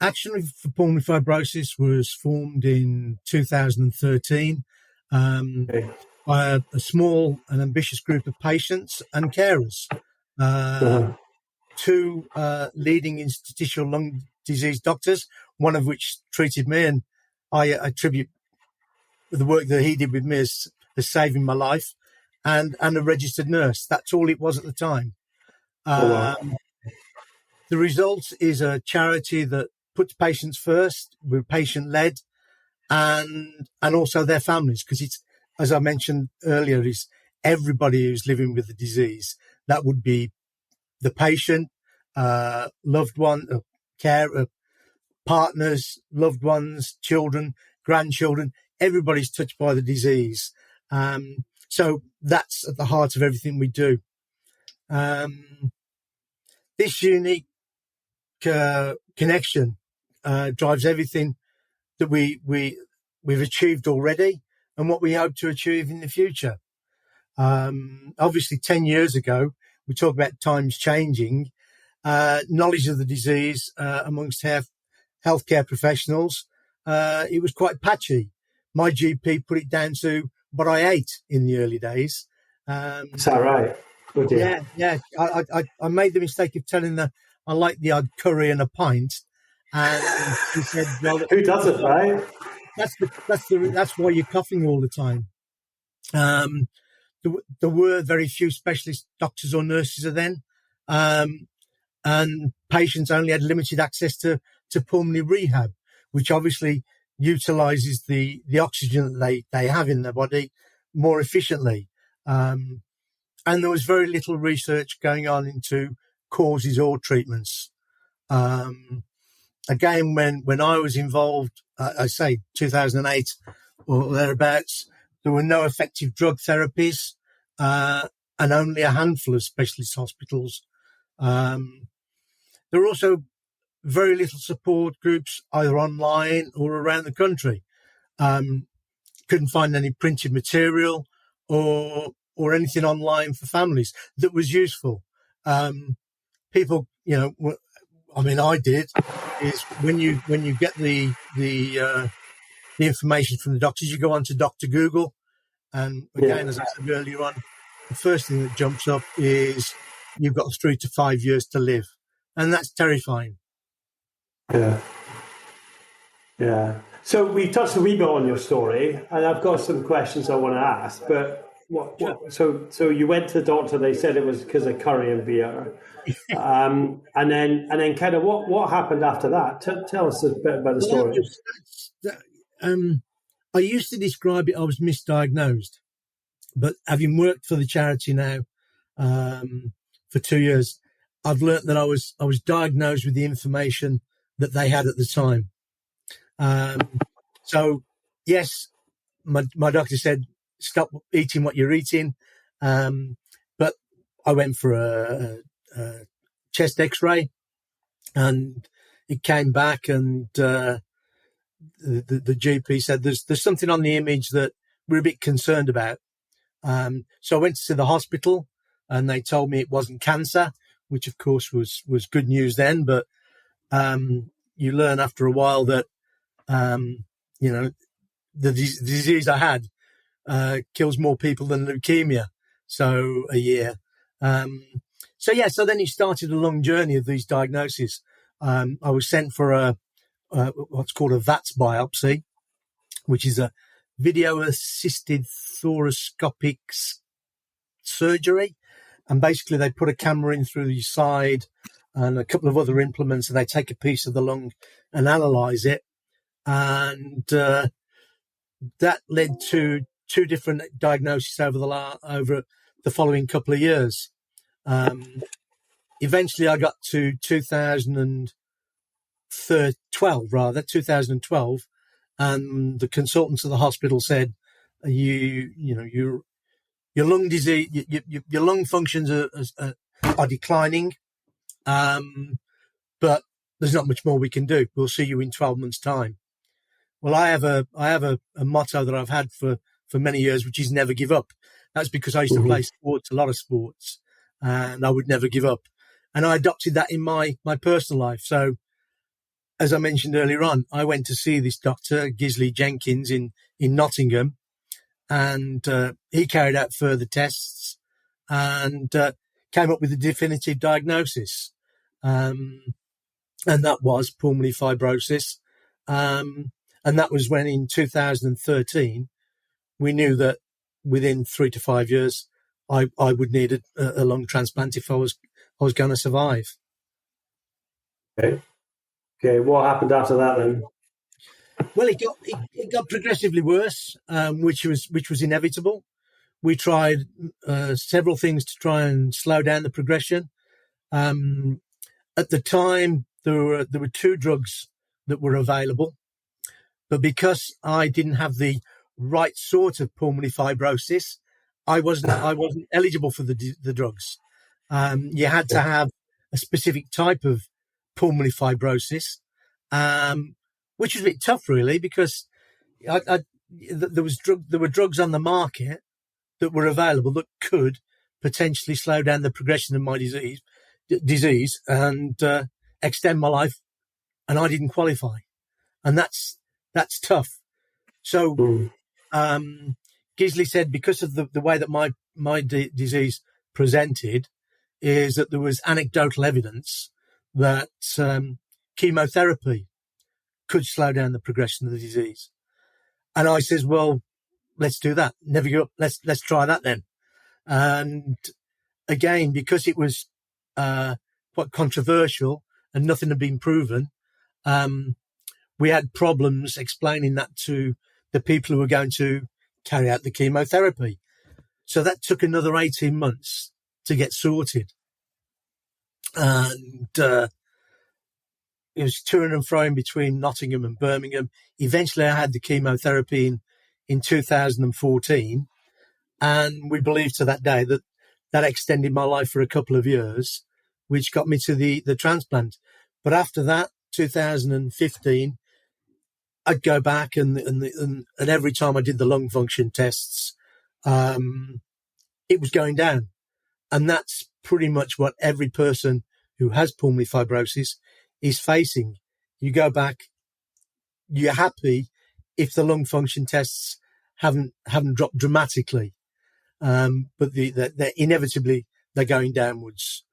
Action for Pulmonary Fibrosis was formed in 2013 by a small and ambitious group of patients and carers. Two leading interstitial lung disease doctors, one of which treated me, and I attribute the work that he did with me as saving my life, and a registered nurse. That's all it was at the time. The result is a charity that puts patients first. We're patient-led, and also their families, because it's, as I mentioned earlier, is everybody who's living with the disease. That would be the patient, loved one, partners, loved ones, children, grandchildren. Everybody's touched by the disease. So that's at the heart of everything we do. This unique connection drives everything that we've achieved already and what we hope to achieve in the future. Obviously, 10 years ago, we talk about times changing. Knowledge of the disease amongst healthcare professionals, it was quite patchy. My GP put it down to what I ate in the early days. Is that right? Oh, dear. Yeah. I made the mistake of telling her I like the odd curry and a pint, and she said, "Well, who doesn't, right? That's why you're coughing all the time." There were very few specialist doctors or nurses then, and patients only had limited access to pulmonary rehab, which obviously utilises the oxygen that they have in their body more efficiently. And there was very little research going on into causes or treatments. Again, when I was involved, I say 2008 or thereabouts, there were no effective drug therapies, and only a handful of specialist hospitals. There were also very little support groups, either online or around the country. Couldn't find any printed material or anything online for families that was useful. People, I did, is when you get the information from the doctors, you go on to Dr. Google, and again, as I said earlier on, the first thing that jumps up is you've got 3 to 5 years to live, and that's terrifying. Yeah. So we touched a wee bit on your story, and I've got some questions I want to ask. But so you went to the doctor. They said it was because of curry and beer, and then kind of what happened after that? Tell us a bit about the story. I used to describe it, I was misdiagnosed, but having worked for the charity now for 2 years, I've learnt that I was diagnosed with the information that they had at the time. So yes, my doctor said, stop eating what you're eating. But I went for a chest x-ray, and it came back, and the GP said there's something on the image that we're a bit concerned about. So I went to the hospital, and they told me it wasn't cancer, which of course was good news then. But you learn after a while that the disease I had kills more people than leukemia. So a year. So then it started a long journey of these diagnoses. I was sent for what's called a VATS biopsy, which is a video-assisted thoracoscopic surgery. And basically they put a camera in through the side and a couple of other implements, and they take a piece of the lung and analyse it. And that led to 2 different diagnoses over the following couple of years. Eventually I got to 2012, and the consultants of the hospital said, your lung disease, your lung functions are declining, but there's not much more we can do. We'll see you in 12 months' time. Well, I have a motto that I've had for many years, which is never give up. That's because I used to play sports, a lot of sports, and I would never give up. And I adopted that in my personal life. So as I mentioned earlier on, I went to see this doctor, Gisley Jenkins, in Nottingham, and he carried out further tests and came up with a definitive diagnosis. And that was pulmonary fibrosis. And that was when in 2013, we knew that within 3 to 5 years, I would need a lung transplant if I was going to survive. Okay. What happened after that then? Well, it got progressively worse, which was inevitable. We tried several things to try and slow down the progression. At the time, there were 2 drugs that were available, but because I didn't have the right sort of pulmonary fibrosis, I wasn't eligible for the drugs. You had to have a specific type of pulmonary fibrosis, which was a bit tough, really, because there were drugs on the market that were available that could potentially slow down the progression of my disease and extend my life, and I didn't qualify, and that's tough. So Gisley said, because of the way that my disease presented, is that there was anecdotal evidence that chemotherapy could slow down the progression of the disease. And I says, well, let's do that. Never give up. Let's try that then. And again, because it was quite controversial and nothing had been proven, we had problems explaining that to the people who were going to carry out the chemotherapy. So that took another 18 months to get sorted. And it was to and fro between Nottingham and Birmingham. Eventually, I had the chemotherapy in 2014, and we believed to that day that extended my life for a couple of years, which got me to the transplant. But after that, 2015, I'd go back and every time I did the lung function tests, it was going down. And that's pretty much what every person who has pulmonary fibrosis is facing. You go back, you're happy if the lung function tests haven't dropped dramatically, but they're inevitably going downwards.